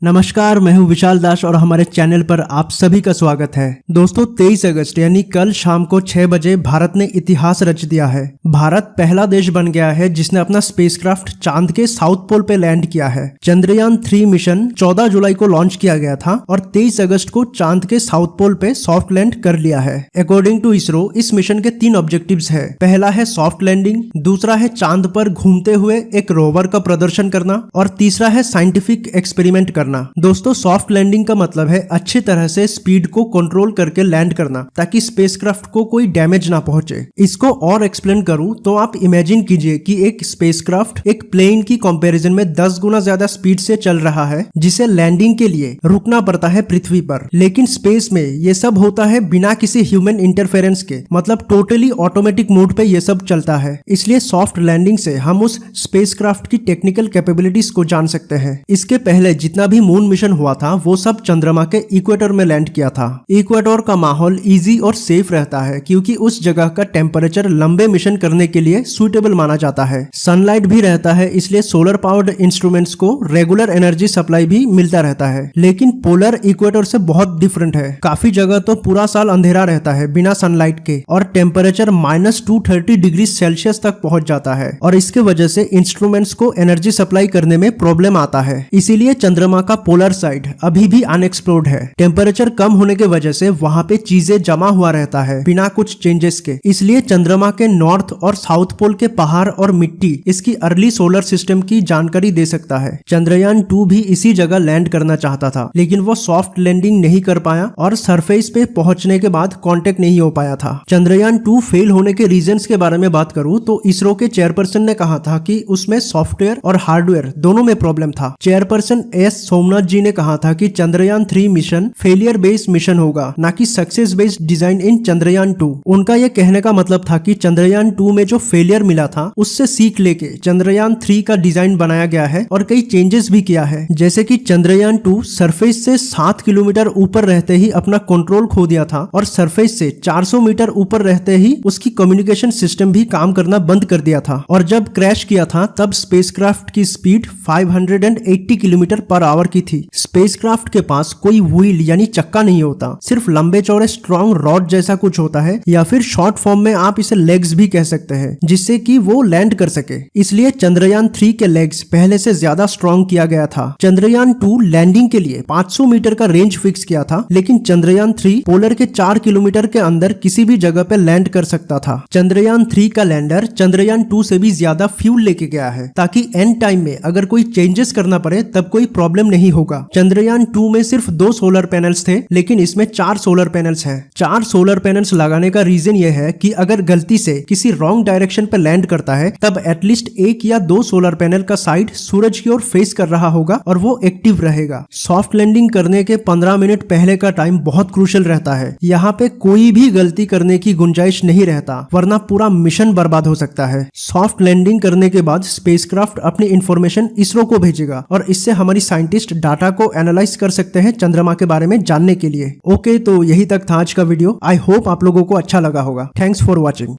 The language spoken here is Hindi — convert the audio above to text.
नमस्कार, मैं हूं विशाल दास और हमारे चैनल पर आप सभी का स्वागत है। दोस्तों 23 अगस्त यानी कल शाम को 6 बजे भारत ने इतिहास रच दिया है। भारत पहला देश बन गया है जिसने अपना स्पेसक्राफ्ट चांद के साउथ पोल पे लैंड किया है। चंद्रयान 3 मिशन 14 जुलाई को लॉन्च किया गया था और 23 अगस्त को चांद के साउथ पोल पे सॉफ्ट लैंड कर लिया है। अकॉर्डिंग टू इसरो इस मिशन के 3 ऑब्जेक्टिव्स है। पहला है सॉफ्ट लैंडिंग, दूसरा है चांद पर घूमते हुए एक रोवर का प्रदर्शन करना और तीसरा है साइंटिफिक एक्सपेरिमेंट करना। दोस्तों सॉफ्ट लैंडिंग का मतलब है अच्छी तरह से स्पीड को कंट्रोल करके लैंड करना ताकि स्पेसक्राफ्ट को कोई डैमेज ना पहुंचे। इसको और एक्सप्लेन करूं तो आप इमेजिन कीजिए कि एक स्पेसक्राफ्ट एक प्लेन की कंपैरिजन में 10 गुना ज्यादा स्पीड से चल रहा है जिसे लैंडिंग के लिए रुकना पड़ता है पृथ्वी पर। लेकिन स्पेस में ये सब होता है बिना किसी ह्यूमन इंटरफेरेंस के, मतलब टोटली ऑटोमेटिक मोड पे ये सब चलता है। इसलिए सॉफ्ट लैंडिंग से हम उस स्पेसक्राफ्ट की टेक्निकल कैपेबिलिटीज को जान सकते हैं। इसके पहले जितना भी मून मिशन हुआ था वो सब चंद्रमा के इक्वेटर में लैंड किया था। इक्वेटर का माहौल इजी और सेफ रहता है क्योंकि उस जगह का टेम्परेचर लंबे मिशन करने के लिए सुटेबल माना जाता है। सनलाइट भी रहता है, इसलिए सोलर पावर्ड इंस्ट्रूमेंट्स को रेगुलर एनर्जी सप्लाई भी मिलता रहता है। लेकिन पोलर इक्वेटर से बहुत डिफरेंट है। काफी जगह तो पूरा साल अंधेरा रहता है बिना सनलाइट के और टेम्परेचर -230 डिग्री सेल्सियस तक पहुंच जाता है और इसके वजह से इंस्ट्रूमेंट्स को एनर्जी सप्लाई करने में प्रॉब्लम आता है। इसीलिए चंद्रमा का पोलर साइड अभी भी अनएक्सप्लोर्ड है। टेम्परेचर कम होने के वजह से वहां पे चीजें जमा हुआ रहता है बिना कुछ चेंजेस के। इसलिए चंद्रमा के नॉर्थ और साउथ पोल के पहाड़ और मिट्टी इसकी अर्ली सोलर सिस्टम की जानकारी दे सकता है। चंद्रयान 2 भी इसी जगह लैंड करना चाहता था लेकिन वो सॉफ्ट लैंडिंग नहीं कर पाया और सरफेस पे पहुंचने के बाद कांटेक्ट नहीं हो पाया था। चंद्रयान 2 फेल होने के रीजंस के बारे में बात करूं तो इसरो के चेयरपर्सन ने कहा था कि उसमें सॉफ्टवेयर और हार्डवेयर दोनों में प्रॉब्लम था। चेयरपर्सन एस सोमनाथ जी ने कहा था कि Chandrayaan 3 mission failure based mission होगा, ना कि सक्सेस बेस्ड डिजाइन इन चंद्रयान 2। उनका यह कहने का मतलब था कि चंद्रयान 2 में जो फेलियर मिला था उससे सीख लेके चंद्रयान 3 का डिजाइन बनाया गया है और कई चेंजेस भी किया है। जैसे कि चंद्रयान 2 सरफेस से 7 किलोमीटर ऊपर रहते ही अपना कंट्रोल खो दिया था और सरफेस से 400 मीटर ऊपर रहते ही उसकी कम्युनिकेशन सिस्टम भी काम करना बंद कर दिया था और जब क्रैश किया था तब स्पेसक्राफ्ट की स्पीड 580 किलोमीटर पर आवर की थी। स्पेसक्राफ्ट के पास कोई व्हील यानी चक्का नहीं होता, सिर्फ लंबे चौड़े स्ट्रॉन्ग रॉड जैसा कुछ होता है या फिर शॉर्ट फॉर्म में आप इसे लेग्स भी कह सकते हैं जिससे कि वो लैंड कर सके। इसलिए चंद्रयान 3 के लेग्स पहले से ज्यादा स्ट्रॉन्ग किया गया था। चंद्रयान 2 लैंडिंग के लिए 500 मीटर का रेंज फिक्स किया था लेकिन चंद्रयान 3 पोलर के 4 किलोमीटर के अंदर किसी भी जगह पे लैंड कर सकता था। चंद्रयान 3 का लैंडर चंद्रयान 2 से भी ज्यादा फ्यूल लेके गया है ताकि एंड टाइम में अगर कोई चेंजेस करना पड़े तब कोई प्रॉब्लम नहीं होगा। चंद्रयान 2 में सिर्फ 2 सोलर पैनल्स थे लेकिन इसमें 4 सोलर पैनल्स हैं। 4 सोलर पैनल्स लगाने का रीजन यह है कि अगर गलती से किसी रॉन्ग डायरेक्शन पर लैंड करता है तब एटलीस्ट 1 या 2 सोलर पैनल का साइड सूरज की ओर फेस कर रहा होगा और वो एक्टिव रहेगा। सॉफ्ट लैंडिंग करने के 15 मिनट पहले का टाइम बहुत क्रूशियल रहता है। यहाँ पे कोई भी गलती करने की गुंजाइश नहीं रहता वरना पूरा मिशन बर्बाद हो सकता है। सॉफ्ट लैंडिंग करने के बाद स्पेसक्राफ्ट अपनी इंफॉर्मेशन इसरो को भेजेगा और इससे हमारी साइंटिस्ट डाटा को एनालाइज कर सकते हैं चंद्रमा के बारे में जानने के लिए। ओके, तो यही तक था आज का वीडियो। आई होप आप लोगों को अच्छा लगा होगा। Thanks for watching.